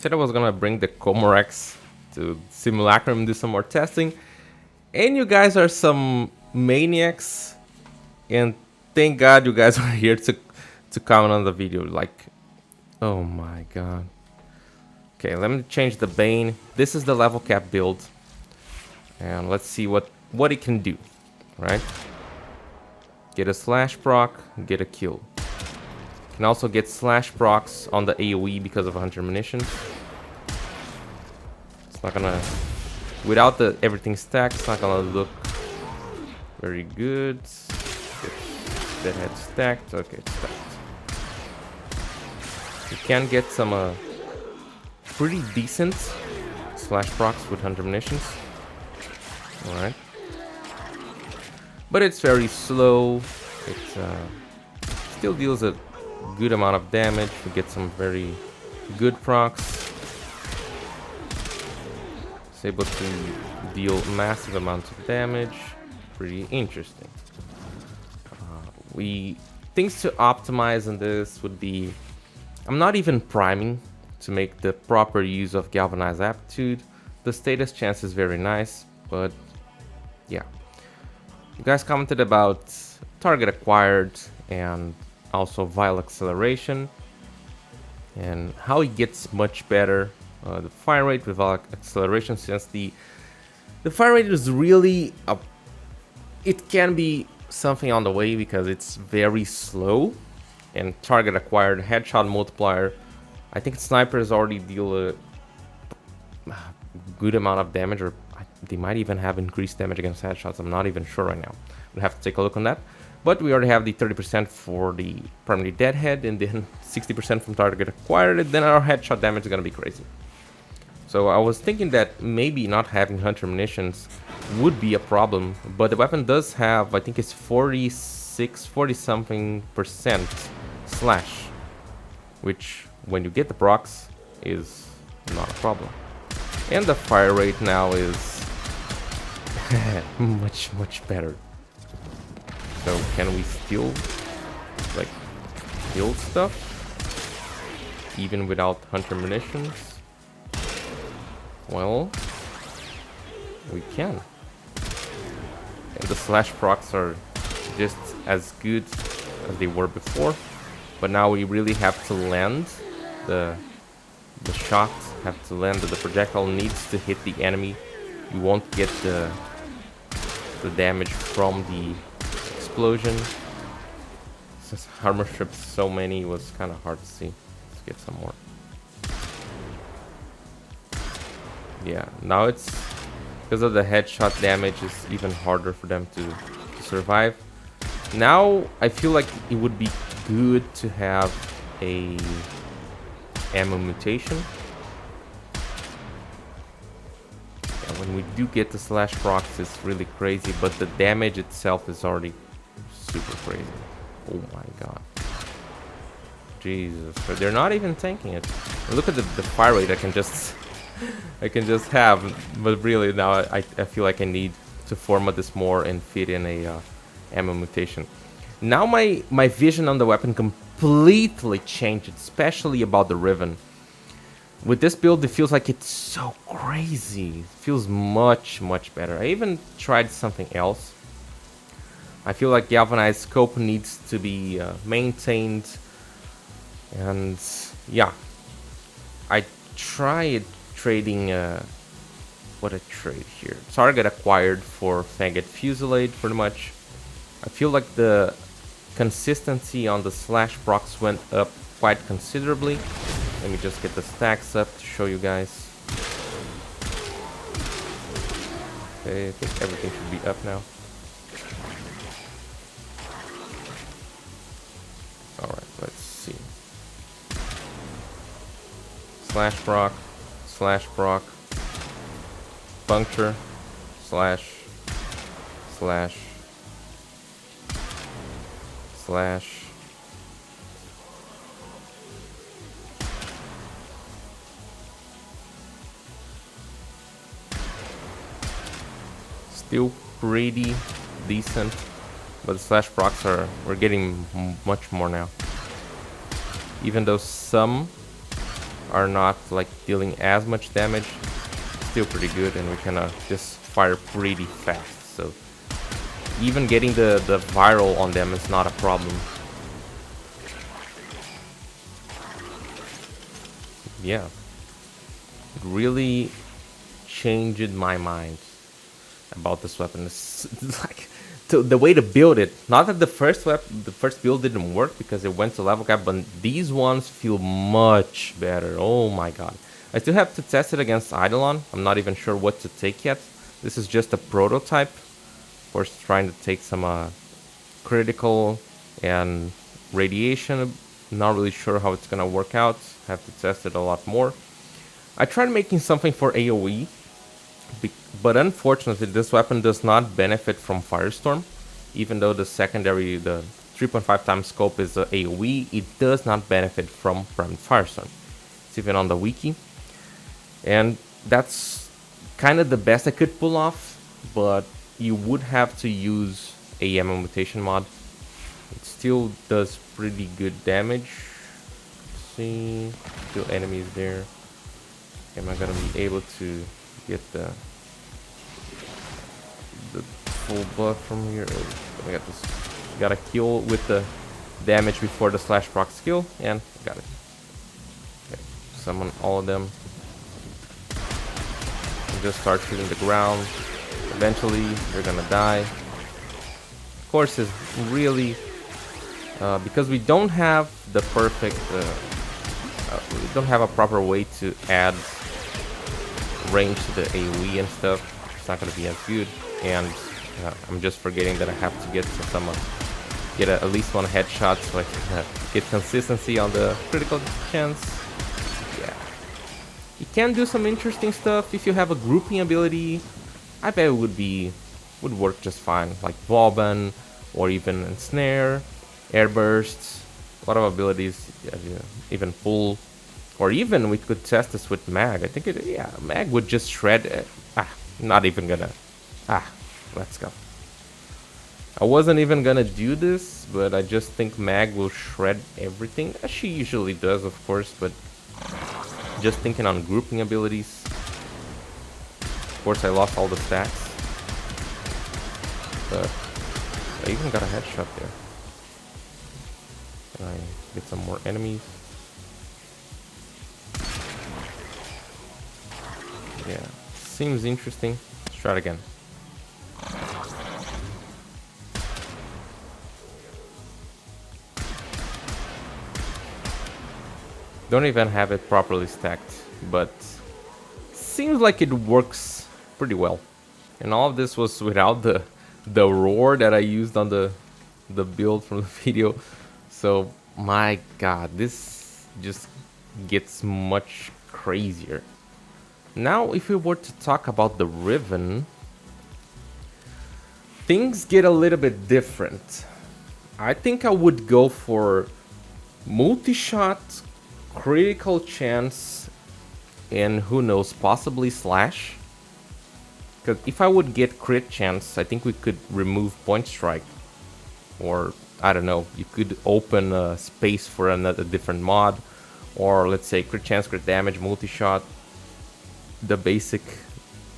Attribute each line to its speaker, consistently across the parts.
Speaker 1: Said I was gonna bring the Komorex to simulacrum and do some more testing. And you guys are some maniacs. And thank God you guys are here to comment on the video. Like, oh my god. Okay, let me change the Bane. This is the level cap build. And let's see what it can do. Right? Get a slash proc, get a kill. Can also get slash procs on the AoE because of 100 munitions. It's not gonna... Without the everything stacked, it's not gonna look very good. That head stacked. Okay, it's stacked. You can get some pretty decent slash procs with 100 munitions. Alright. But it's very slow. It still deals a good amount of damage. We get some very good procs. It's able to deal massive amounts of damage. Pretty interesting. Things to optimize on this would be, I'm not even priming to make the proper use of galvanized aptitude. The status chance is very nice, but yeah. You guys commented about target acquired and also vial acceleration and how it gets much better. The fire rate with vial acceleration, since the fire rate is really it can be something on the way because it's very slow. And target acquired headshot multiplier, I think snipers already deal a good amount of damage, or they might even have increased damage against headshots. I'm not even sure right now. We'll have to take a look on that. But we already have the 30% for the permanently dead head, and then 60% from target acquired, and then our headshot damage is gonna be crazy. So I was thinking that maybe not having hunter munitions would be a problem, but the weapon does have, I think it's 40 something percent slash, which when you get the procs is not a problem. And the fire rate now is much better. So can we still like kill stuff even without hunter munitions? Well, we can. And the slash procs are just as good as they were before, but now we really have to land the shot, have to land the projectile needs to hit the enemy. You won't get the damage from the explosion. Since armor strips so many, it was kind of hard to see. Let's get some more. Yeah, now it's because of the headshot damage, it's even harder for them to survive. Now I feel like it would be good to have a ammo mutation. And when we do get the slash procs, it's really crazy, but the damage itself is already super crazy. Oh my god. Jesus, but they're not even tanking it. Look at the fire rate I can just have, but really now I feel like I need to format this more and fit in a ammo mutation. Now my vision on the weapon completely changed, especially about the Riven. With this build, it feels like it's so crazy. It feels much better. I even tried something else. I feel like galvanized scope needs to be maintained, and yeah, I tried trading what I trade here. Target acquired for Faggot Fusillade, pretty much. I feel like the consistency on the slash procs went up quite considerably. Let me just get the stacks up to show you guys. Okay, I think everything should be up now. Alright, let's see. Slash proc, puncture, slash, still pretty decent, but the slash procs we're getting much more now. Even though some are not like dealing as much damage, still pretty good, and we can just fire pretty fast. So even getting the viral on them is not a problem. Yeah, it really changed my mind about this weapon. It's like the way to build it. Not that the first build didn't work because it went to level cap, but these ones feel much better. Oh my god! I still have to test it against Eidolon. I'm not even sure what to take yet. This is just a prototype. Of course, trying to take some critical and radiation. Not really sure how it's gonna work out. Have to test it a lot more. I tried making something for AoE, but unfortunately this weapon does not benefit from Firestorm. Even though the secondary, the 3.5 times scope is AoE, it does not benefit from Firestorm. It's even on the wiki. And that's kind of the best I could pull off, but you would have to use a ammo mutation mod. It still does pretty good damage. Let's see, still enemies there. Am I gonna be able to get the full buff from here? Oh, I got this. Got a kill with the damage before the slash proc skill, and got it. Okay, summon all of them. And just start shooting the ground. Eventually, they're gonna die. Of course, it's really because we don't have the perfect. We don't have a proper way to add range to the AoE and stuff. It's not gonna be as good, and I'm just forgetting that I have to get to some get at least one headshot so I can get consistency on the critical chance. Yeah, you can do some interesting stuff if you have a grouping ability. I bet it would work just fine, like Wallbang or even Ensnare, Airbursts, a lot of abilities, even pull, or even we could test this with Mag. I think Mag would just shred it. Not even gonna. Let's go. I wasn't even gonna do this, but I just think Mag will shred everything, as she usually does, of course, but just thinking on grouping abilities. Of course, I lost all the stacks, but I even got a headshot there. Can I get some more enemies? Yeah, seems interesting. Let's try it again. Don't even have it properly stacked, but seems like it works pretty well. And all of this was without the roar that I used on the build from the video. So my god, this just gets much crazier. Now if we were to talk about the Riven, things get a little bit different. I think I would go for multi-shot, critical chance, and who knows, possibly slash. Because if I would get crit chance, I think we could remove point strike. Or, I don't know, you could open a space for another different mod. Or let's say crit chance, crit damage, multi-shot. The basic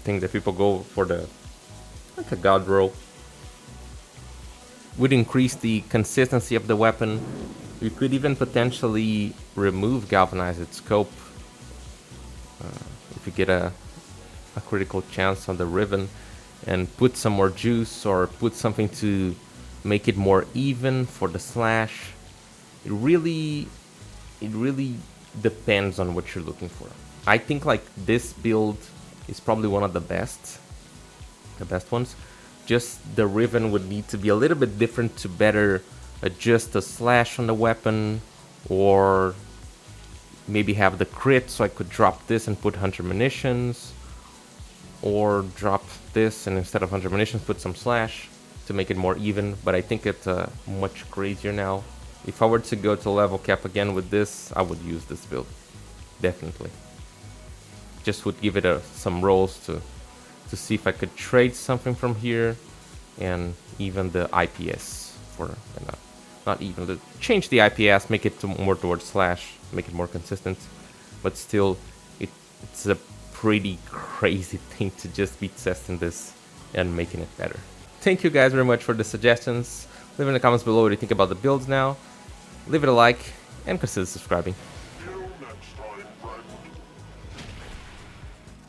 Speaker 1: thing that people go for, like a god roll. Would increase the consistency of the weapon. You could even potentially remove galvanized scope if you get a critical chance on the Riven, and put some more juice or put something to make it more even for the slash. It really depends on what you're looking for. I think like this build is probably one of the best ones. Just the Riven would need to be a little bit different to better adjust the slash on the weapon, or maybe have the crit so I could drop this and put 100 munitions, or drop this and instead of 100 munitions put some slash to make it more even. But I think it's much crazier now. If I were to go to level cap again with this, I would use this build, definitely. Just would give it some rolls to see if I could trade something from here, and even the IPS for not even change the IPS, make it more towards slash, make it more consistent. but still, it's a pretty crazy thing to just be testing this and making it better. Thank you guys very much for the suggestions. Leave in the comments below what you think about the builds now. Leave it a like and consider subscribing.
Speaker 2: Till next time, friend.